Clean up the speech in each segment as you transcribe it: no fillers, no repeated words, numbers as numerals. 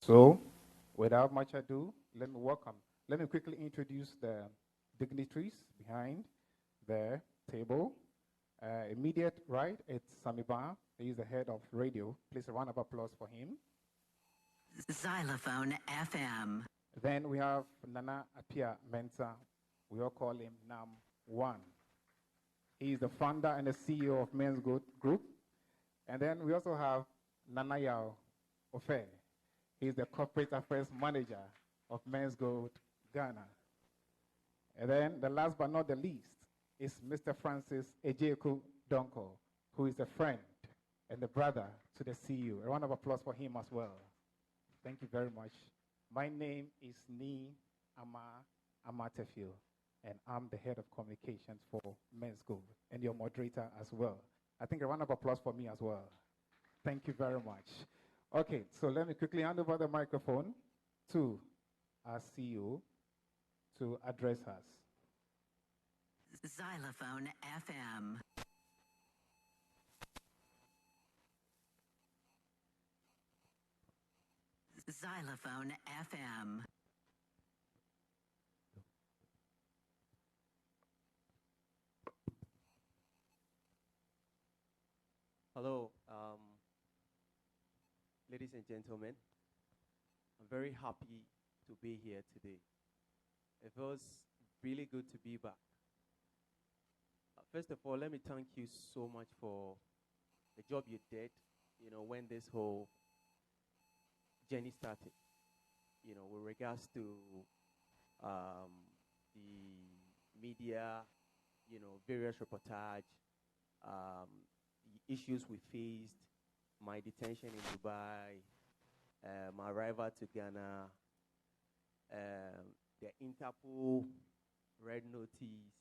So, without much ado, let me quickly introduce the dignitaries behind the table. Immediate right, it's Samiba. He's the head of radio. Please, a round of applause for him. Xylophone FM. Then we have Nana Appiah Mensah. We all call him NAM1. He's the founder and the CEO of Menzgold Group. And then we also have Nana Yao Ofe. He's the corporate affairs manager of Menzgold Ghana. And then the last but not the least is Mr. Francis Ejeku Donko, who is a friend and the brother to the CEO. A round of applause for him as well. Thank you very much. My name is Ni Amatefio, and I'm the head of communications for Menzgold, and your moderator as well. I think a round of applause for me as well. Thank you very much. Okay, so let me quickly hand over the microphone to our CEO to address us. Xylophone FM. Xylophone FM. Hello, ladies and gentlemen. I'm very happy to be here today. It feels really good to be back. First of all, let me thank you so much for the job you did, when this whole journey started, with regards to the media, various reportage, the issues we faced, my detention in Dubai, my arrival to Ghana, the Interpol red notice,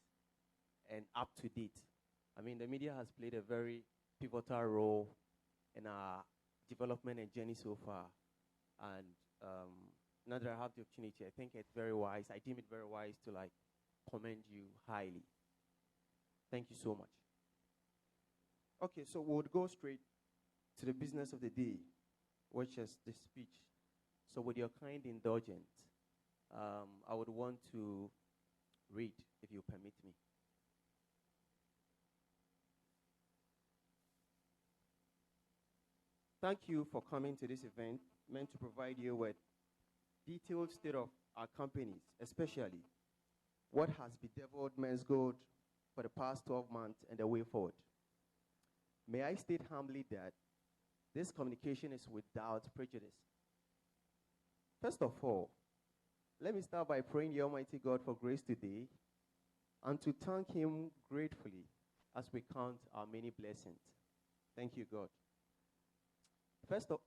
and up to date. I mean, the media has played a very pivotal role in our development and journey so far. And now that I have the opportunity, I think it's very wise. I deem it very wise to commend you highly. Thank you so much. Okay, so we'll go straight to the business of the day, which is the speech. So with your kind indulgence, I would want to read, if you permit me. Thank you for coming to this event, meant to provide you with detailed state of our companies, especially what has bedeviled Menzgold for the past 12 months and the way forward. May I state humbly that this communication is without prejudice. First of all, let me start by praying the Almighty God for grace today and to thank Him gratefully as we count our many blessings. Thank you, God. First of all,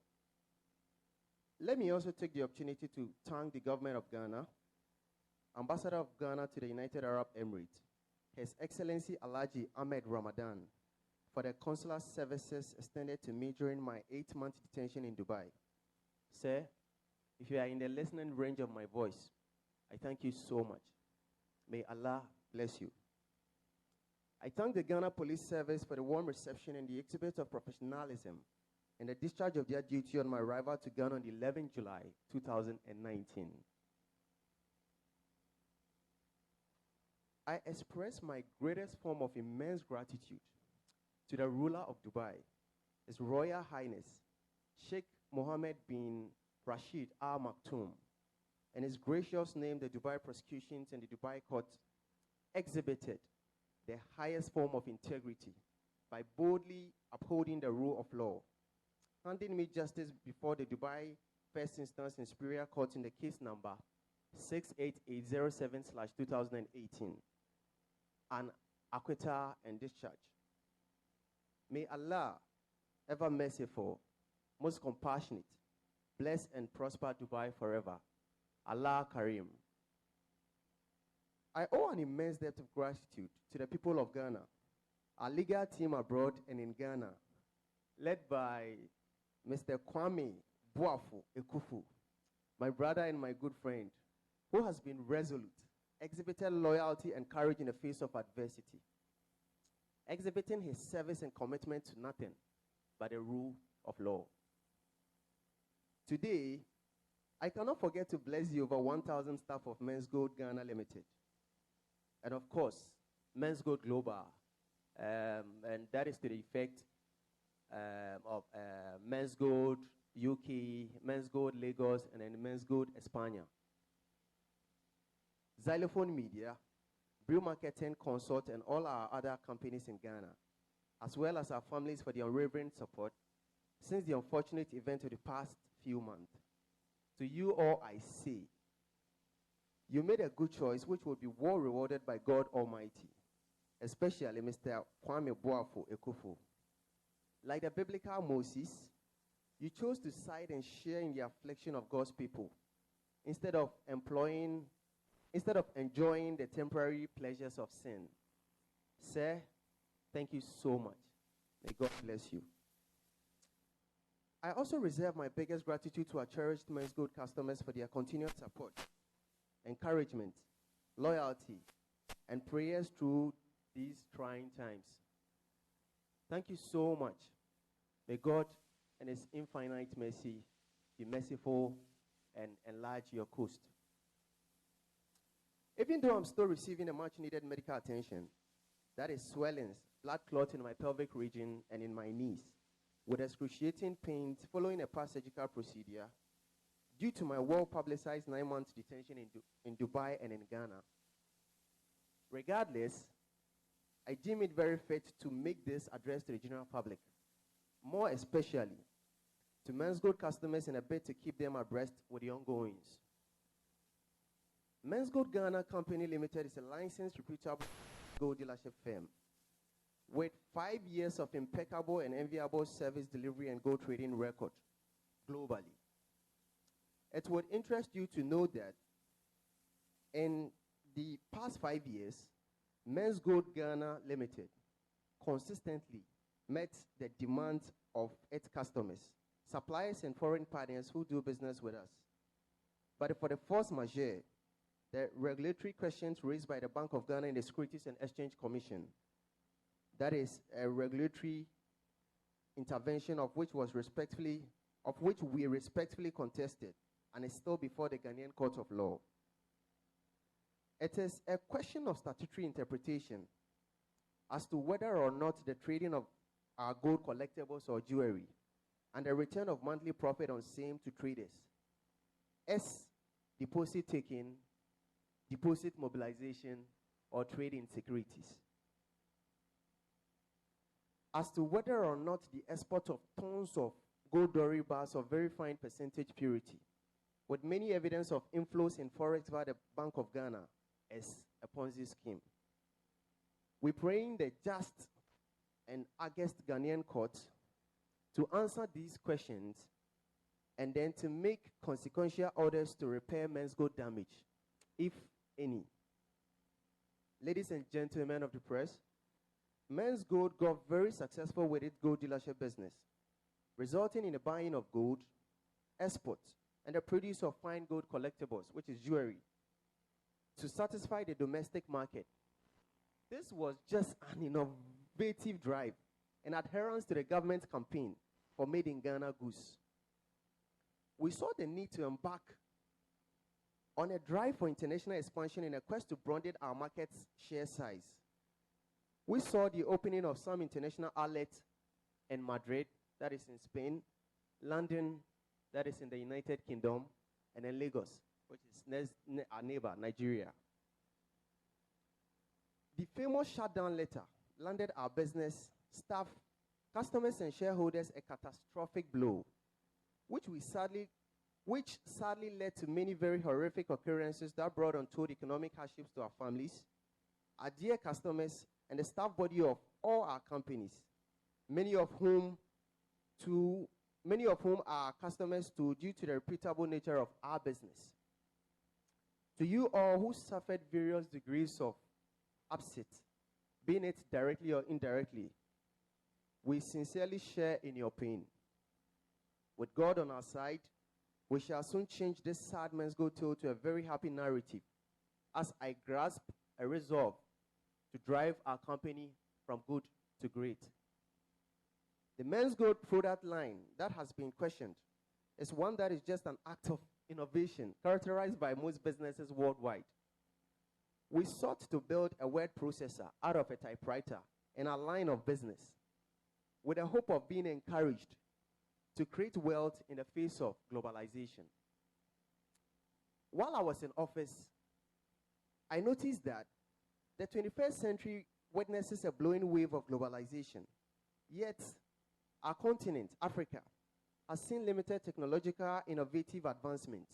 let me also take the opportunity to thank the government of Ghana, Ambassador of Ghana to the United Arab Emirates, His Excellency Alhaji Ahmed Ramadan, for the consular services extended to me during my 8-month detention in Dubai. Sir, if you are in the listening range of my voice, I thank you so much. May Allah bless you. I thank the Ghana Police Service for the warm reception and the exhibit of professionalism and the discharge of their duty on my arrival to Ghana on 11 July 2019. I express my greatest form of immense gratitude to the ruler of Dubai, His Royal Highness, Sheikh Mohammed bin Rashid Al Maktoum, and His gracious name, the Dubai prosecutions and the Dubai courts exhibited the highest form of integrity by boldly upholding the rule of law, handing me justice before the Dubai First Instance and Superior Court in the case number 68807/2018, an acquittal and discharge. May Allah, ever merciful, most compassionate, bless and prosper Dubai forever. Allah Karim. I owe an immense debt of gratitude to the people of Ghana, our legal team abroad and in Ghana, led by Mr. Kwame Boafo Ekufu, my brother and my good friend, who has been resolute, exhibited loyalty and courage in the face of adversity, exhibiting his service and commitment to nothing but the rule of law. Today, I cannot forget to bless the over 1,000 staff of Menzgold Ghana Ltd. And of course, Menzgold Global. And that is to the effect of Menzgold UK, Menzgold Lagos, and then Menzgold España. Xylophone Media, Brew Marketing Consult, and all our other companies in Ghana, as well as our families for the unwavering support since the unfortunate event of the past few months. To you all I say, you made a good choice which will be well rewarded by God Almighty, especially Mr. Kwame Boafo Ekufo. Like the biblical Moses, you chose to side and share in the affliction of God's people instead of enjoying the temporary pleasures of sin. Sir, thank you so much. May God bless you. I also reserve my biggest gratitude to our cherished Menzgold customers for their continued support, encouragement, loyalty, and prayers through these trying times. Thank you so much. May God and His infinite mercy be merciful and enlarge your coast. Even though I'm still receiving a much-needed medical attention, that is swellings, blood clot in my pelvic region and in my knees, with excruciating pains following a past surgical procedure, due to my well-publicized 9-month detention in Dubai and in Ghana. Regardless, I deem it very fit to make this address to the general public, more especially to Menzgold customers in a bid to keep them abreast with the ongoings. Menzgold Ghana Company Limited is a licensed, reputable gold dealership firm with 5 years of impeccable and enviable service delivery and gold trading record globally. It would interest you to know that in the past 5 years, Menzgold Ghana Ltd. consistently met the demands of its customers, suppliers, and foreign partners who do business with us. But for the force majeure, the regulatory questions raised by the Bank of Ghana and the Securities and Exchange Commission, that is a regulatory intervention of which we respectfully contested and is still before the Ghanaian Court of Law. It is a question of statutory interpretation as to whether or not the trading of our gold collectibles or jewelry and the return of monthly profit on same to traders is deposit taking, deposit mobilization, or trading securities. As to whether or not the export of tons of gold dory bars of very fine percentage purity, with many evidence of inflows in forex via the Bank of Ghana, is a Ponzi scheme. We're praying the just and august Ghanaian court to answer these questions and then to make consequential orders to repair Menzgold damage, if any. Ladies and gentlemen of the press, Menzgold got very successful with its gold dealership business, resulting in the buying of gold, exports, and the produce of fine gold collectibles, which is jewelry, to satisfy the domestic market. This was just an innovative drive and adherence to the government's campaign for Made in Ghana goods. We saw the need to embark on a drive for international expansion in a quest to broaden our market's share size. We saw the opening of some international outlets in Madrid, that is in Spain, London, that is in the United Kingdom, and in Lagos, which is our neighbor, Nigeria. The famous shutdown letter landed our business, staff, customers, and shareholders a catastrophic blow, which sadly led to many very horrific occurrences that brought untold economic hardships to our families, our dear customers, and the staff body of all our companies, many of whom are customers due to the reputable nature of our business. To you all who suffered various degrees of upset, being it directly or indirectly, we sincerely share in your pain. With God on our side, we shall soon change this sad Menzgold tale to a very happy narrative, as I grasp a resolve to drive our company from good to great. The Menzgold product line that has been questioned is one that is just an act of innovation characterized by most businesses worldwide. We sought to build a word processor out of a typewriter in our line of business with the hope of being encouraged to create wealth in the face of globalization. While I was in office, I noticed that the 21st century witnesses a blowing wave of globalization, yet our continent, Africa, has seen limited technological innovative advancement,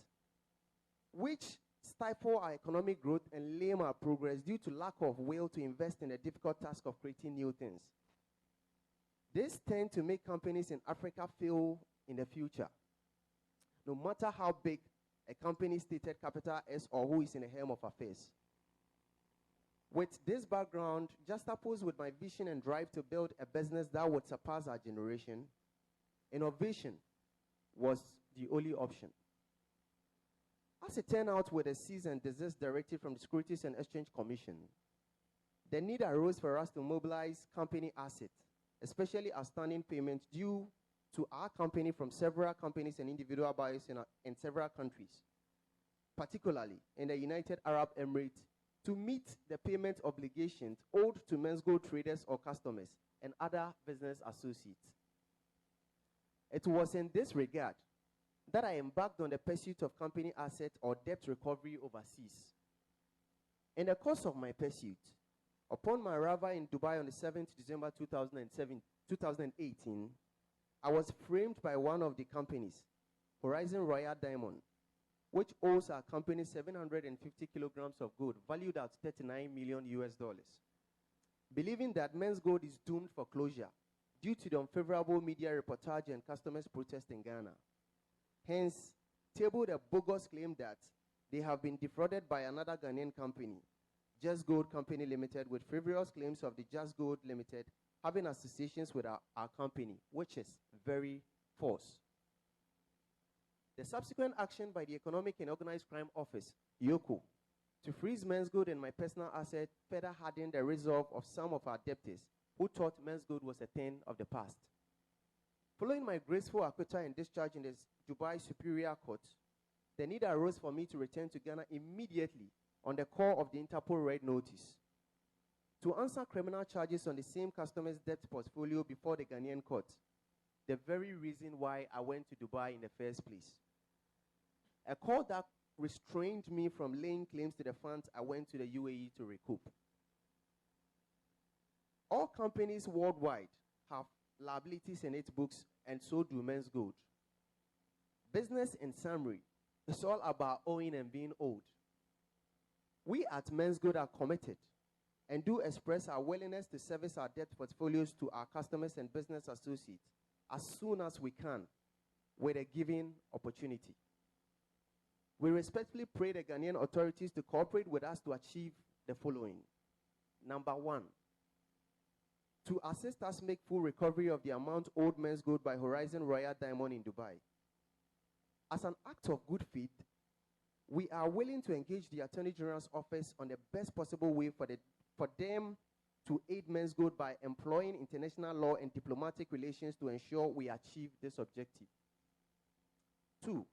which stifle our economic growth and lame our progress due to lack of will to invest in the difficult task of creating new things. This tends to make companies in Africa fail in the future, no matter how big a company's stated capital is or who is in the helm of affairs. With this background, juxtaposed with my vision and drive to build a business that would surpass our generation, innovation was the only option. As it turned out, with a cease and desist directive from the Securities and Exchange Commission, the need arose for us to mobilize company assets, especially outstanding payments due to our company from several companies and individual buyers in several countries, particularly in the United Arab Emirates, to meet the payment obligations owed to Menzgold traders or customers and other business associates. It was in this regard that I embarked on the pursuit of company asset or debt recovery overseas. In the course of my pursuit, upon my arrival in Dubai on the 7th December 2018, I was framed by one of the companies, Horizon Royal Diamond, which owes our company 750 kilograms of gold valued at $39 million US. Believing that Menzgold is doomed for closure due to the unfavorable media reportage and customers' protest in Ghana. Hence, tabled a bogus claim that they have been defrauded by another Ghanaian company, Just Gold Company Limited, with frivolous claims of the Just Gold Limited having associations with our company, which is very false. The subsequent action by the Economic and Organized Crime Office, YOCO, to freeze Menzgold and my personal asset further hardened the resolve of some of our debtors who thought Menzgold was a thing of the past. Following my graceful acquittal and discharge in the Dubai Superior Court, the need arose for me to return to Ghana immediately on the call of the Interpol Red Notice to answer criminal charges on the same customer's debt portfolio before the Ghanaian court, the very reason why I went to Dubai in the first place. A call that restrained me from laying claims to the funds I went to the UAE to recoup. All companies worldwide have liabilities in its books, and so do Menzgold. Business, in summary, is all about owing and being owed. We at Menzgold are committed and do express our willingness to service our debt portfolios to our customers and business associates as soon as we can with a given opportunity. We respectfully pray the Ghanaian authorities to cooperate with us to achieve the following. Number one, to assist us make full recovery of the amount owed Menzgold by Horizon Royal Diamond in Dubai. As an act of good faith, we are willing to engage the Attorney General's office on the best possible way for them to aid Menzgold by employing international law and diplomatic relations to ensure we achieve this objective. Two,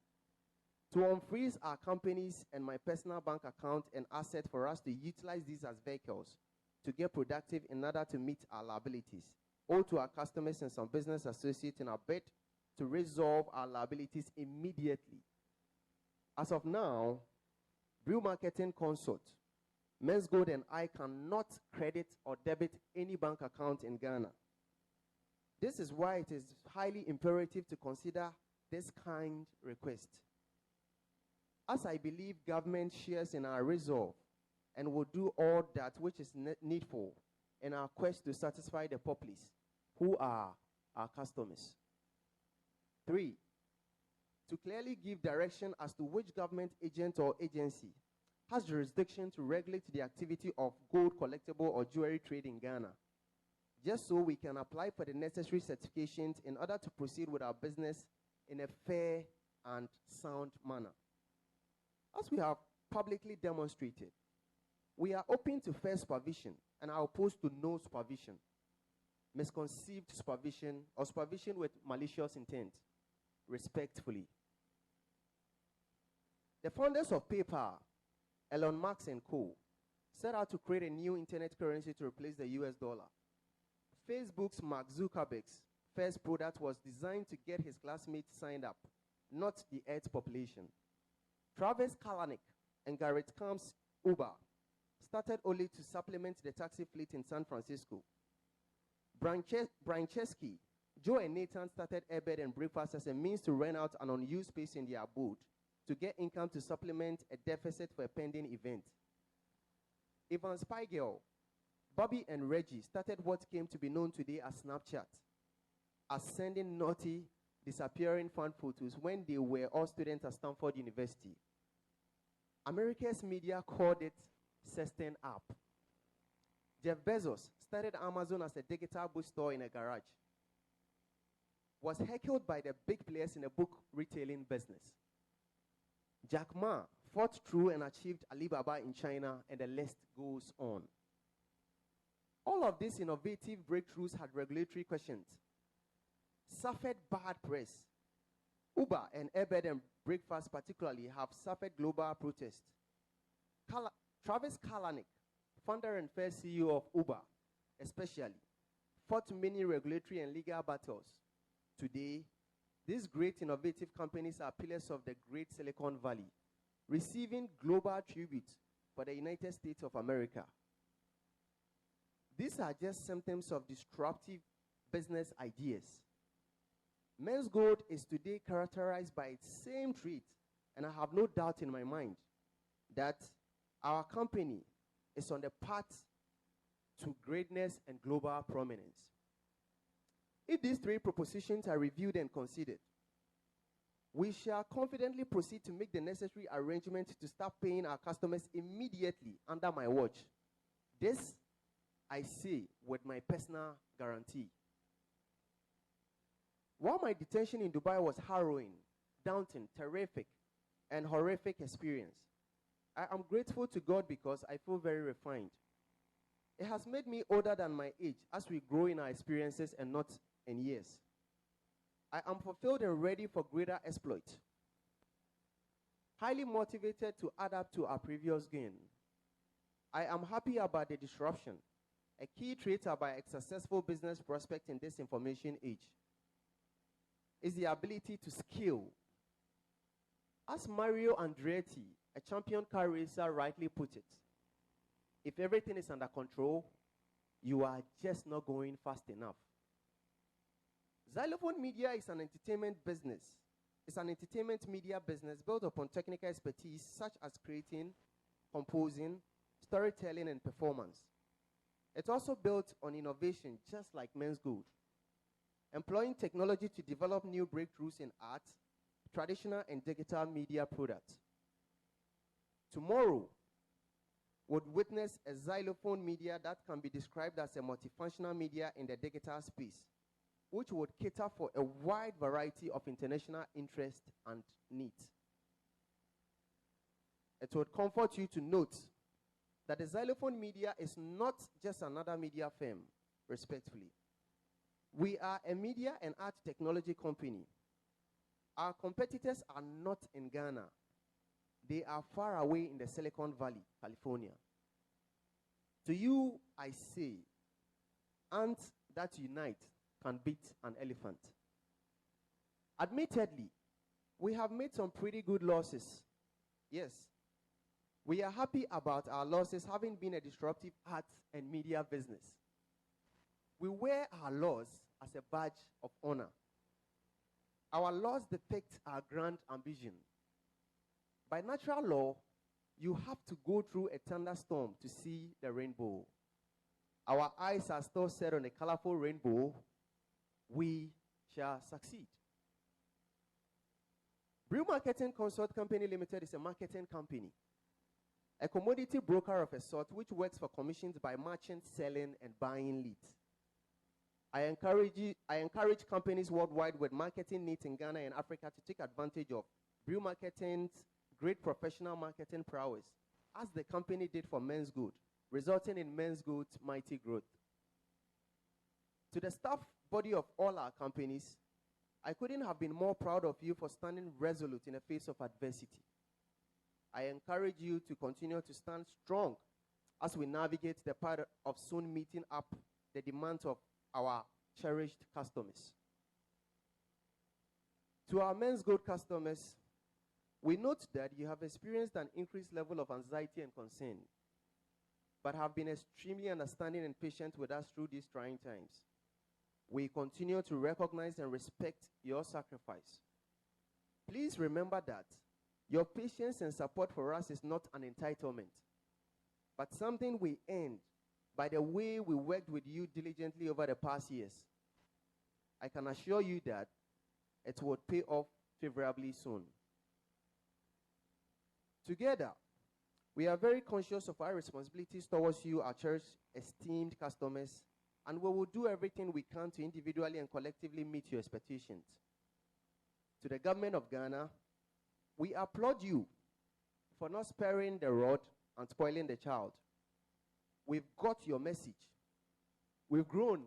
to unfreeze our companies and my personal bank account and asset for us to utilize these as vehicles to get productive in order to meet our liabilities, owed to our customers and some business associates in our bid to resolve our liabilities immediately. As of now, Brew Marketing Consult, Menzgold and I cannot credit or debit any bank account in Ghana. This is why it is highly imperative to consider this kind request. As I believe government shares in our resolve and will do all that which is needful in our quest to satisfy the populace, who are our customers. 3, to clearly give direction as to which government agent or agency has jurisdiction to regulate the activity of gold collectible or jewelry trade in Ghana, just so we can apply for the necessary certifications in order to proceed with our business in a fair and sound manner. As we have publicly demonstrated, we are open to fair supervision and are opposed to no supervision, misconceived supervision, or supervision with malicious intent, respectfully. The founders of PayPal, Elon Musk and co., set out to create a new internet currency to replace the US dollar. Facebook's Mark Zuckerberg's first product was designed to get his classmates signed up, not the Earth's population. Travis Kalanick and Garrett Camp's Uber started only to supplement the taxi fleet in San Francisco. Brian Chesky, Joe and Nathan started Airbed and Breakfast as a means to rent out an unused space in their abode to get income to supplement a deficit for a pending event. Ivan Spiegel, Bobby and Reggie started what came to be known today as Snapchat, as sending naughty, disappearing fan photos when they were all students at Stanford University. America's media called it Sexting App. Jeff Bezos started Amazon as a digital bookstore in a garage. Was heckled by the big players in the book retailing business. Jack Ma fought through and achieved Alibaba in China, and the list goes on. All of these innovative breakthroughs had regulatory questions, suffered bad press. Uber and Airbed and Breakfast particularly have suffered global protests. Travis Kalanick, founder and first CEO of Uber, especially, fought many regulatory and legal battles. Today, these great innovative companies are pillars of the great Silicon Valley, receiving global tribute for the United States of America. These are just symptoms of disruptive business ideas. Menzgold is today characterized by its same trait, and I have no doubt in my mind that our company is on the path to greatness and global prominence. If these three propositions are reviewed and considered, we shall confidently proceed to make the necessary arrangements to start paying our customers immediately under my watch. This I say with my personal guarantee. While my detention in Dubai was harrowing, daunting, terrific, and horrific experience, I am grateful to God because I feel very refined. It has made me older than my age as we grow in our experiences and not in years. I am fulfilled and ready for greater exploit. Highly motivated to add up to our previous gain. I am happy about the disruption, a key trait about a successful business prospect in this information age is the ability to scale. As Mario Andretti, a champion car racer, rightly put it, if everything is under control, you are just not going fast enough. Xylophone Media is an entertainment business. It's an entertainment media business built upon technical expertise such as creating, composing, storytelling, and performance. It's also built on innovation, just like Menzgold, employing technology to develop new breakthroughs in art, traditional and digital media products. Tomorrow would witness a xylophone media that can be described as a multifunctional media in the digital space, which would cater for a wide variety of international interests and needs. It would comfort you to note that the xylophone media is not just another media firm, respectfully. We are a media and art technology company. Our competitors are not in Ghana. They are far away in the Silicon Valley, California. To you, I say, ants that unite can beat an elephant. Admittedly, we have made some pretty good losses. Yes, we are happy about our losses having been a disruptive art and media business. We wear our loss as a badge of honor. Our loss depicts our grand ambition. By natural law, you have to go through a thunderstorm to see the rainbow. Our eyes are still set on a colorful rainbow. We shall succeed. Brew Marketing Consult Company Limited is a marketing company, a commodity broker of a sort which works for commissions by merchants selling and buying leads. I encourage companies worldwide with marketing needs in Ghana and Africa to take advantage of Brew Marketing's great professional marketing prowess, as the company did for Menzgold, resulting in Menzgold's mighty growth. To the staff body of all our companies, I couldn't have been more proud of you for standing resolute in the face of adversity. I encourage you to continue to stand strong as we navigate the path of soon meeting up the demands of our cherished customers. To our Menzgold customers, we note that you have experienced an increased level of anxiety and concern, but have been extremely understanding and patient with us through these trying times. We continue to recognize and respect your sacrifice. Please remember that your patience and support for us is not an entitlement, but something we earned by the way we worked with you diligently over the past years. I can assure you that it will pay off favorably soon. Together, we are very conscious of our responsibilities towards you, our church esteemed customers, and we will do everything we can to individually and collectively meet your expectations. To the government of Ghana, we applaud you for not sparing the rod and spoiling the child. We've got your message. We've grown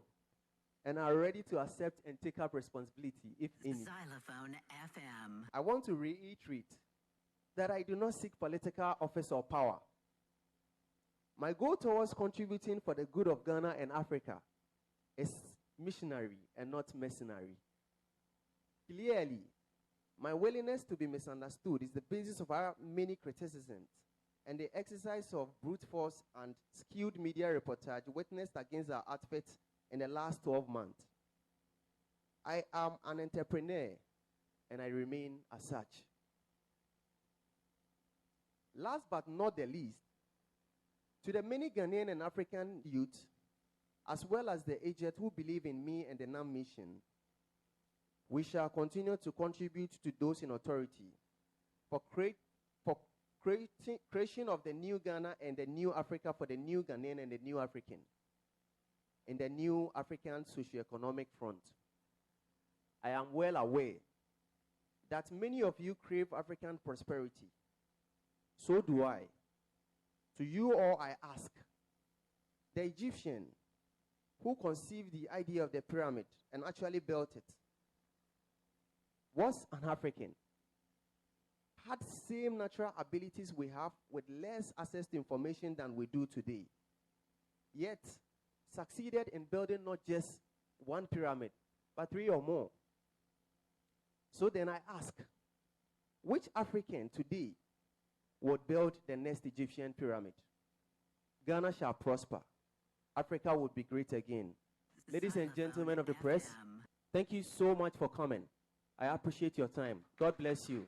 and are ready to accept and take up responsibility, if any. Xylophone FM. I want to reiterate that I do not seek political office or power. My goal towards contributing for the good of Ghana and Africa is missionary and not mercenary. Clearly, my willingness to be misunderstood is the basis of our many criticisms and the exercise of brute force and skewed media reportage witnessed against our outfit in the last 12 months. I am an entrepreneur, and I remain as such. Last but not the least, to the many Ghanaian and African youth, as well as the aged who believe in me and the NAM mission, we shall continue to contribute to those in authority for creation of the new Ghana and the new Africa for the new Ghanaian and the new African in the new African socio-economic front. I am well aware that many of you crave African prosperity. So do I. To you all I ask, the Egyptian who conceived the idea of the pyramid and actually built it was an African, had same natural abilities we have with less access to information than we do today, yet succeeded in building not just one pyramid, but 3 or more. So then I ask, which African today would build the next Egyptian pyramid? Ghana shall prosper. Africa would be great again. Ladies and gentlemen of the press, thank you so much for coming. I appreciate your time. God bless you.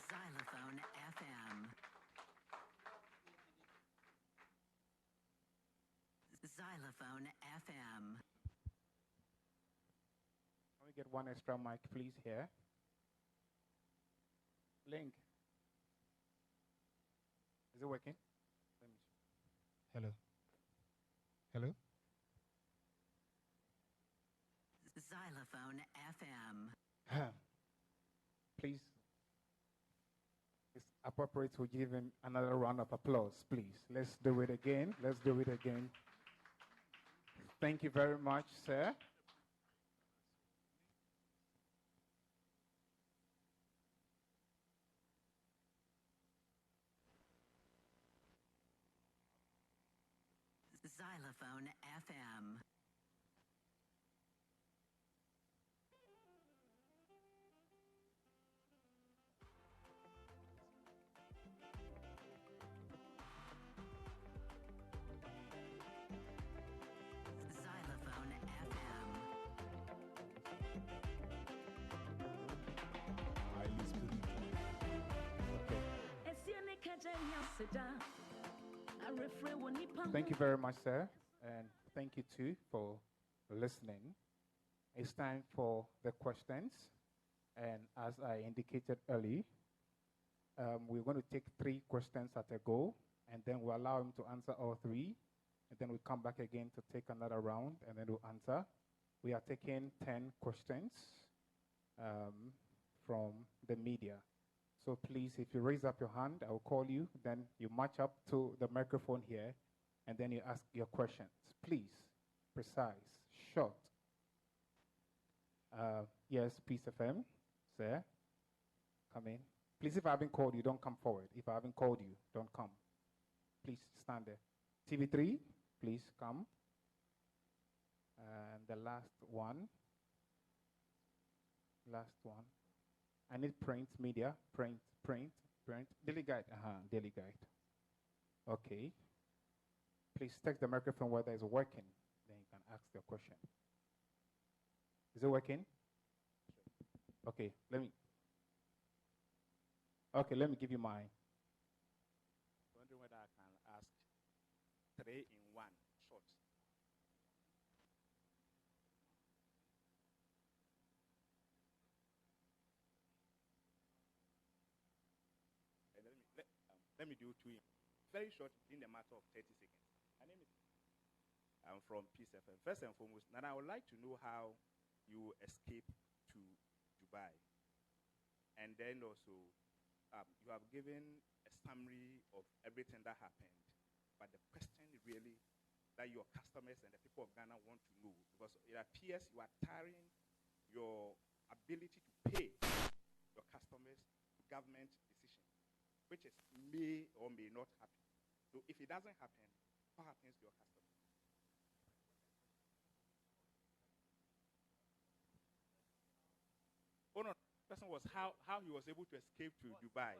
Xylophone FM. Xylophone FM. Can we get one extra mic, please, here? Link. Is it working? Let me see. Hello. Hello. Xylophone FM. Please, it's appropriate to give him another round of applause, please. Let's do it again. Let's do it again. Thank you very much, sir. Xylophone FM. Xylophone FM. Highly spiritual. Thank you very much, sir. And thank you, too, for listening. It's time for the questions. And as I indicated earlier, we're going to take 3 questions at a go, and then we'll allow him to answer all 3. And then we come back again to take another round, and then we'll answer. We are taking 10 questions from the media. So please, if you raise up your hand, I will call you. Then you match up to the microphone here, and then you ask your questions. Please, precise, short. Yes, Peace FM, sir. Come in. Please, if I haven't called you, don't come forward. If I haven't called you, don't come. Please stand there. TV3, please come. And the last one. Last one. I need print media. Print. Daily guide. Daily guide. Okay. Please text the microphone whether it's working. Then you can ask the question. Is it working? Okay, let me give you mine. Wondering whether I can ask 3 in 1 short. And let me do 2 in. Very short, in the matter of 30 seconds. My name is. I'm from Peace FM. First and foremost, and I would like to know how you escape to Dubai. And then also, you have given a summary of everything that happened. But the question really that your customers and the people of Ghana want to know, because it appears you are tiring your ability to pay your customers to government decision, which is may or may not happen. So if it doesn't happen, what happens to your customers? Oh no, the question was how he was able to escape to Dubai.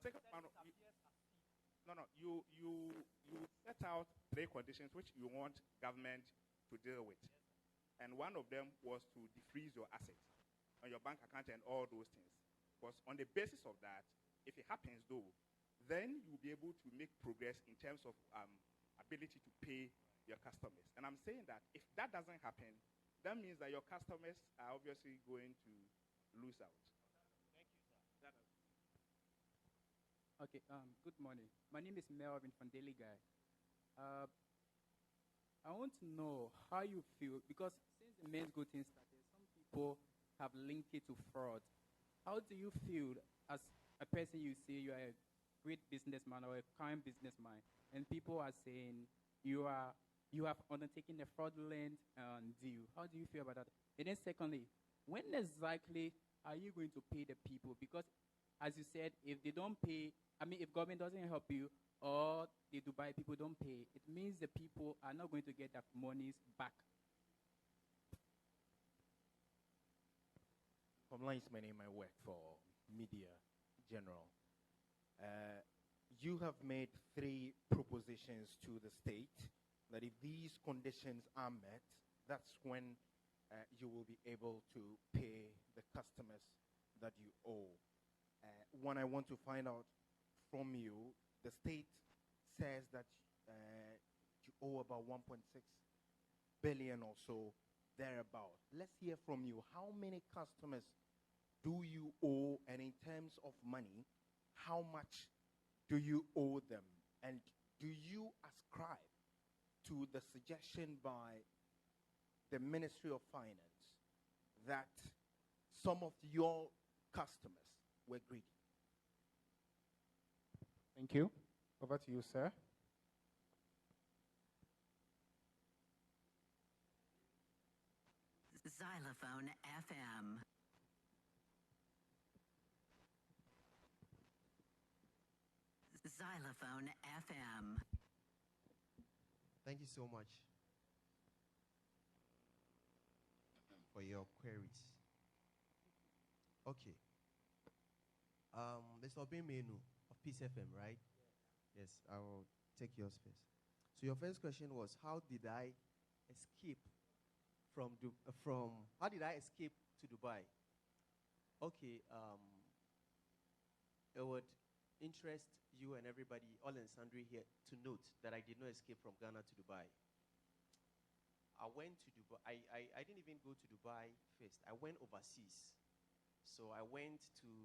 Second one, no, you set out 3 conditions which you want government to deal with. And one of them was to defreeze your assets on your bank account and all those things. Because on the basis of that, if it happens though, then you'll be able to make progress in terms of ability to pay your customers. And I'm saying that if that doesn't happen, that means that your customers are obviously going to lose out. Thank you, sir. Okay, good morning. My name is Melvin from Daily Guide. I want to know how you feel, because since the Menzgold thing started, some people have linked it to fraud. How do you feel as a person you say you are a great businessman or a kind businessman, and people are saying you have undertaken a fraudulent deal? How do you feel about that? And then secondly, when exactly are you going to pay the people? Because as you said, if they don't pay, if government doesn't help you or the Dubai people don't pay, it means the people are not going to get their monies back. Online is my name. I work for Media General. You have made 3 propositions to the state that if these conditions are met, that's when you will be able to pay the customers that you owe. One, I want to find out from you, the state says that you owe about 1.6 billion or so, thereabout. Let's hear from you. How many customers do you owe, and in terms of money, how much do you owe them? And do you ascribe to the suggestion by the Ministry of Finance that some of your customers were greedy? Thank you. Over to you, sir. Xylophone FM. Xylophone FM. Thank you so much for your queries. Okay. Mr. Obemenu of Peace FM, right? Yes, I will take yours first. So your first question was, how did I escape how did I escape to Dubai? Okay, it would interest you and everybody, all and sundry here, to note that I did not escape from Ghana to Dubai. I went to Dubai. I didn't even go to Dubai first. I went overseas. So I went to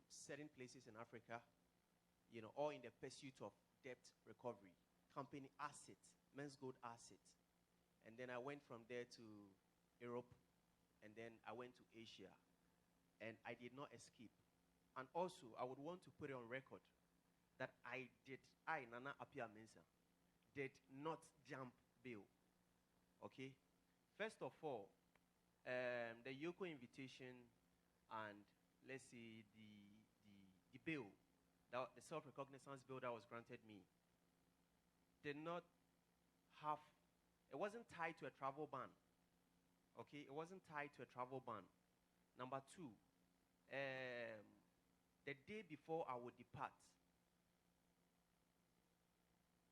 certain places in Africa, all in the pursuit of debt recovery, company assets, Menzgold assets. And then I went from there to Europe, and then I went to Asia. And I did not escape. And also, I would want to put it on record that I, Nana Appiah Mensah, did not jump bail. Okay? First of all, the Yoko invitation and let's say the bill, the self-recognizance bill that was granted me, did not have, it wasn't tied to a travel ban. Okay, it wasn't tied to a travel ban. Number two, the day before I would depart,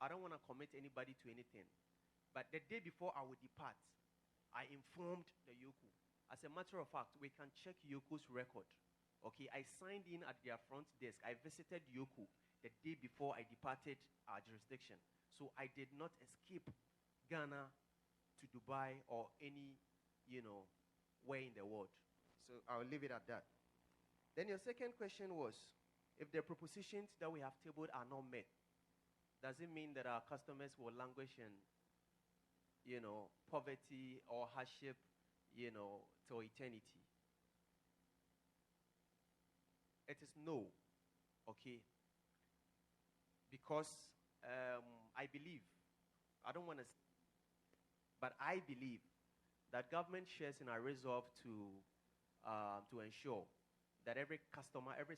I don't want to commit anybody to anything, but the day before I would depart, I informed the Yoko. As a matter of fact, we can check Yoko's record. Okay, I signed in at their front desk. I visited Yoko the day before I departed our jurisdiction. So I did not escape Ghana to Dubai or any, where in the world. So I'll leave it at that. Then your second question was, if the propositions that we have tabled are not met, does it mean that our customers will languish in, poverty or hardship, till eternity? It is no, okay? Because I believe, I don't want to, but I believe that government shares in our resolve to ensure that every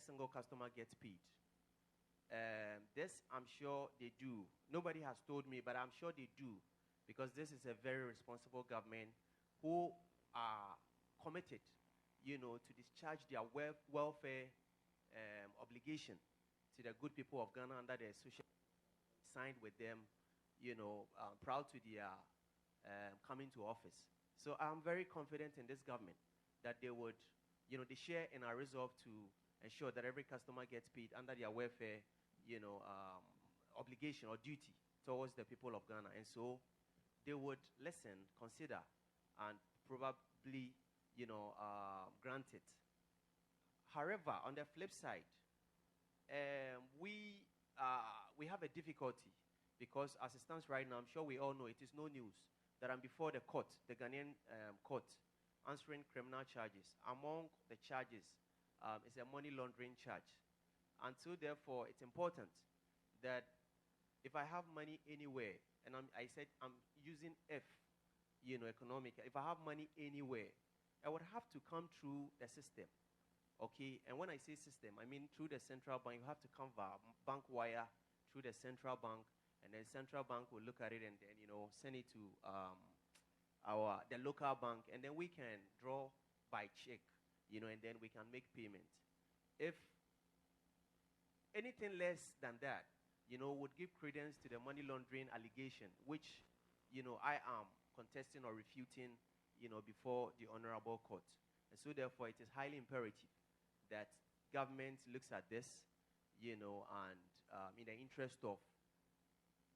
single customer gets paid. This, I'm sure they do. Nobody has told me, but I'm sure they do, because this is a very responsible government who are committed, to discharge their welfare obligation to the good people of Ghana under the social signed with them, proud to their coming to office. So I'm very confident in this government that they would, they share in our resolve to ensure that every customer gets paid under their welfare, obligation or duty towards the people of Ghana. And so they would listen, consider, and probably, grant it. However, on the flip side, we have a difficulty because as it stands right now, I'm sure we all know it is no news that I'm before the court, the Ghanaian court, answering criminal charges. Among the charges is a money laundering charge. And so therefore, it's important that if I have money anywhere, and I said I'm using F, economic, if I have money anywhere, I would have to come through the system. Okay, and when I say system, I mean through the central bank. You have to come via bank wire through the central bank, and then central bank will look at it and then send it to the local bank, and then we can draw by check, and then we can make payment. If anything less than that, would give credence to the money laundering allegation, which I am contesting or refuting, before the honorable court. And so therefore, it is highly imperative that government looks at this, and in the interest of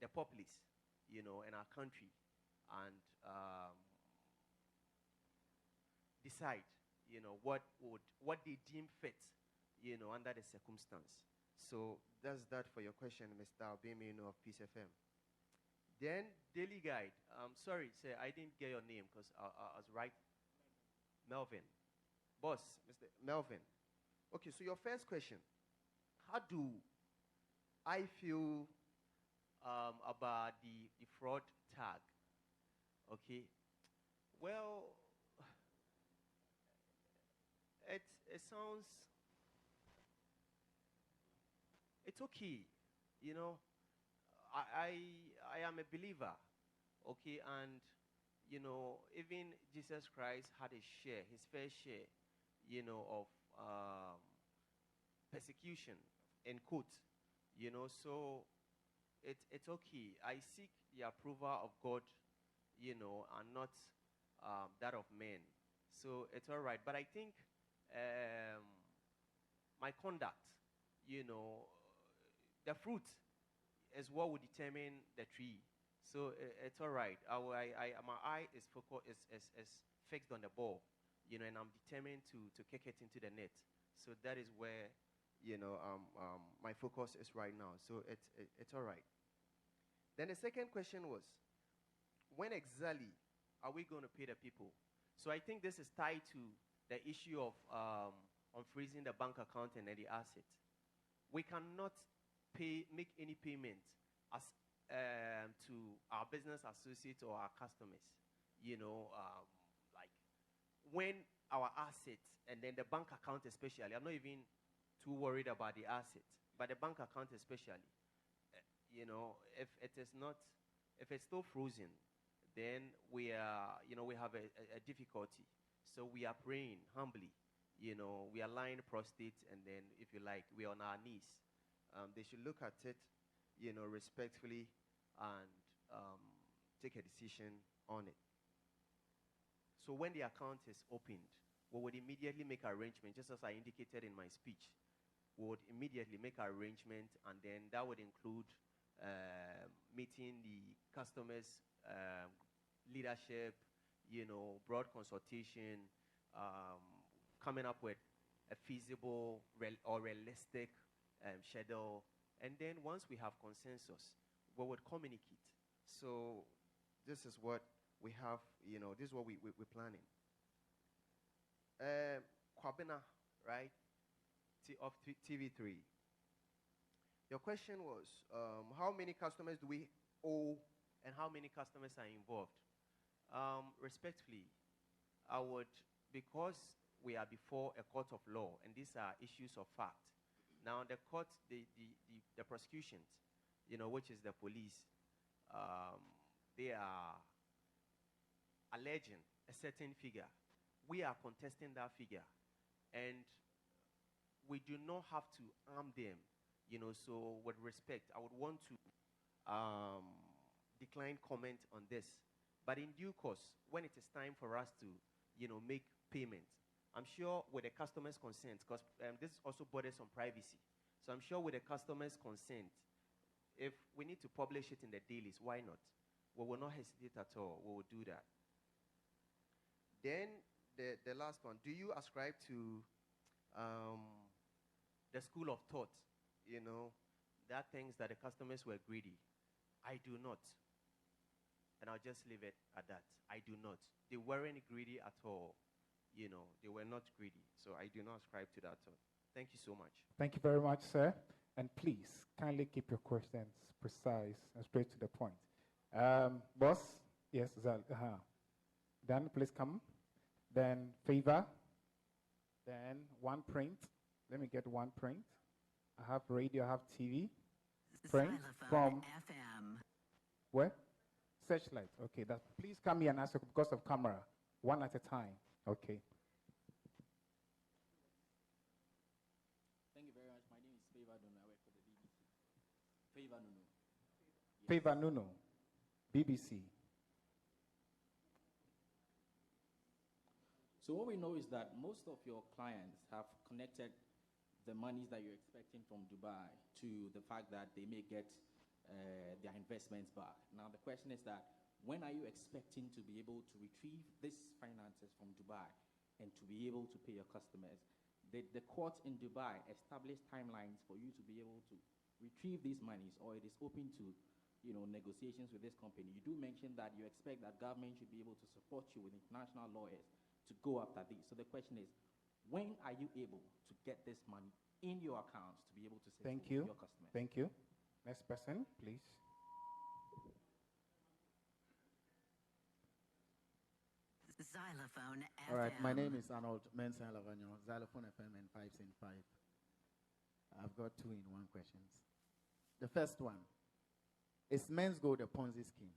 the populace, in our country, and decide, what they deem fit, under the circumstance. So that's that for your question, Mr. Albemi, of Peace FM. Then Daily Guide. Sorry, sir, I didn't get your name because I was right. Melvin. Boss, Mr. Melvin. Okay, so your first question. How do I feel about the fraud tag? Okay. Well, it sounds, it's okay. I am a believer. Okay, and even Jesus Christ had his fair share, of persecution, in quote, so it's okay. I seek the approval of God, and not that of men. So it's all right. But I think my conduct, the fruit is what will determine the tree. So it's all right. My eye is fixed on the ball, and I'm determined to kick it into the net. So that is where, my focus is right now. So it's all right. Then the second question was, when exactly are we going to pay the people? So I think this is tied to the issue of unfreezing the bank account and the asset. We cannot make any payment as to our business associates or our customers, like when our assets and then the bank account especially, I'm not even too worried about the assets, but the bank account especially, if it is not, if it's still frozen, then we are, we have a difficulty. So we are praying humbly, we are lying prostrate, and then, if you like, we are on our knees. They should look at it, respectfully, and take a decision on it. So when the account is opened, we would immediately make arrangements, just as I indicated in my speech. We would immediately make arrangements, and then that would include meeting the customers' leadership, broad consultation, coming up with a feasible or realistic schedule. And then once we have consensus, we would communicate. So this is what we have, this is what we're planning. Kwabena, right, of TV3. Your question was, how many customers do we owe and how many customers are involved? Respectfully, I would, because we are before a court of law and these are issues of fact. Now the court, the prosecutions, which is the police, they are alleging a certain figure. We are contesting that figure, and we do not have to arm them, so with respect, I would want to decline comment on this. But in due course, when it is time for us to, make payments, I'm sure with the customer's consent, because this also borders on privacy. So I'm sure with the customer's consent, if we need to publish it in the dailies, why not? We will not hesitate at all. We will do that. Then the last one, do you ascribe to the school of thought, that things that the customers were greedy? I do not. And I'll just leave it at that. I do not. They weren't greedy at all. They were not greedy. So I do not ascribe to that thought. Thank you so much. Thank you very much, sir. And please, kindly keep your questions precise and straight to the point. Boss, yes, Zal. Then please come. Then Favor. Then one print. Let me get one print. I have radio, I have TV. Print from FM. where? Searchlight. Okay, that. Please come here and ask because of camera. One at a time. Okay. Thank you very much. My name is Favor Nuno. I work for the BBC. Favor Nuno. Yes. Favor Nuno, BBC. So what we know is that most of your clients have connected the monies that you're expecting from Dubai to the fact that they may get their investments back. Now the question is that when are you expecting to be able to retrieve these finances from Dubai and to be able to pay your customers? The court in Dubai established timelines for you to be able to retrieve these monies, or it is open to negotiations with this company. You do mention that you expect that government should be able to support you with international lawyers to go after these. So the question is, when are you able to get this money in your accounts to be able to settle your customers? Thank you. Next person, please. Xylophone FM. All right, my name is Arnold Mensah, Xylophone FM and 5 in 5. I've got 2 in 1 questions. The first one, is Menzgold a Ponzi scheme?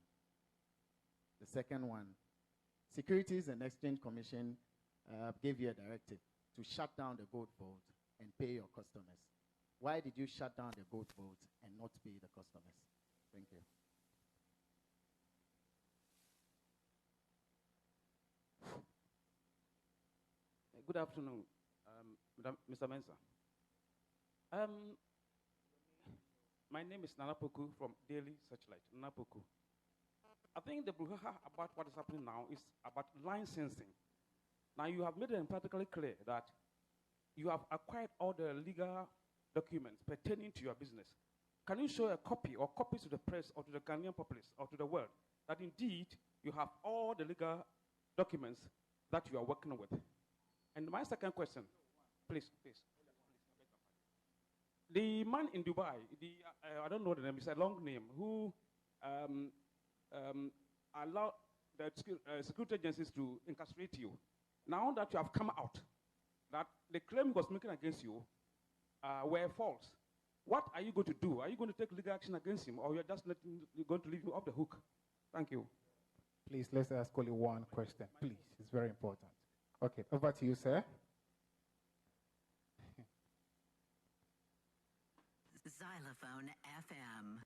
The second one, Securities and Exchange Commission gave you a directive to shut down the gold vault and pay your customers. Why did you shut down the gold vault and not pay the customers? Thank you. Good afternoon, Mr. Mensah. My name is Nanapoku from Daily Searchlight, Nanapoku. I think the brouhaha about what is happening now is about licensing. Now you have made it emphatically clear that you have acquired all the legal documents pertaining to your business. Can you show a copy or copies to the press or to the Ghanaian populace or to the world that indeed you have all the legal documents that you are working with? And my second question, please. The man in Dubai, I don't know the name, it's a long name, who allowed the security agencies to incarcerate you. Now that you have come out, that the claim he was making against you were false, what are you going to do? Are you going to take legal action against him, or you're just going to leave him off the hook? Thank you. Please, let's ask only one question. Please, it's very important. Okay, over to you, sir. Xylophone FM.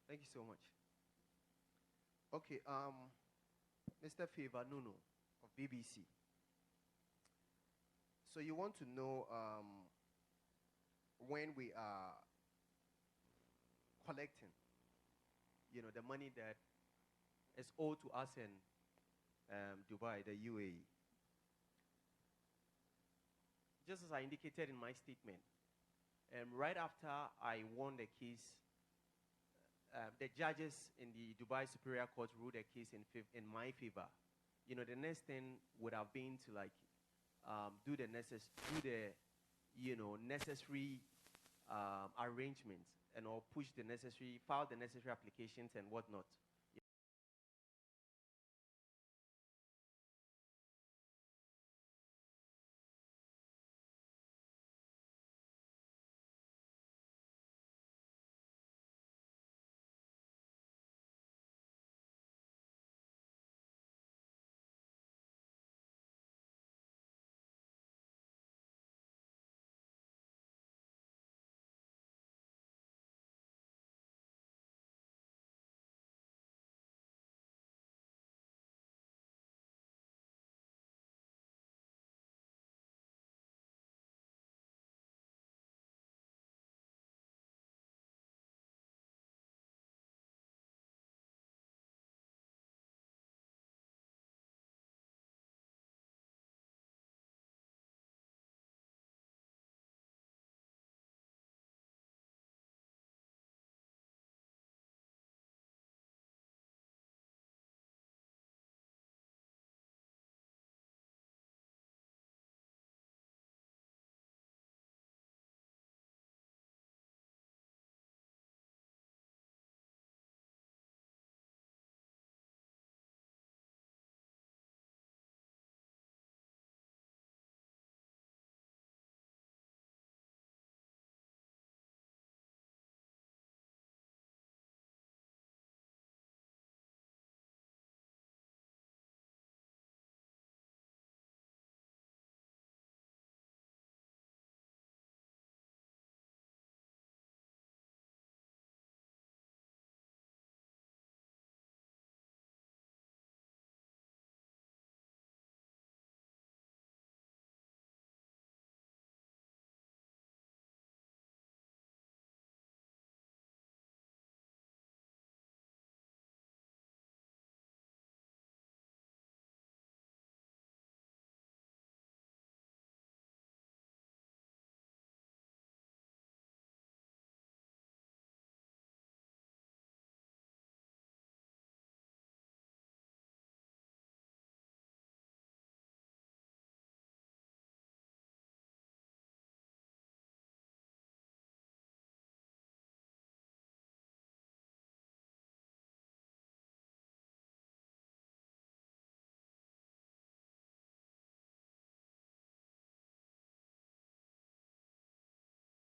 Thank you so much. Okay, Mr. Favor Nuno of BBC. So you want to know when we are collecting, the money that is owed to us in Dubai, the UAE. Just as I indicated in my statement, right after I won the case, the judges in the Dubai Superior Court ruled the case in my favor. The next thing would have been to do the necessary arrangements and file the necessary applications and whatnot.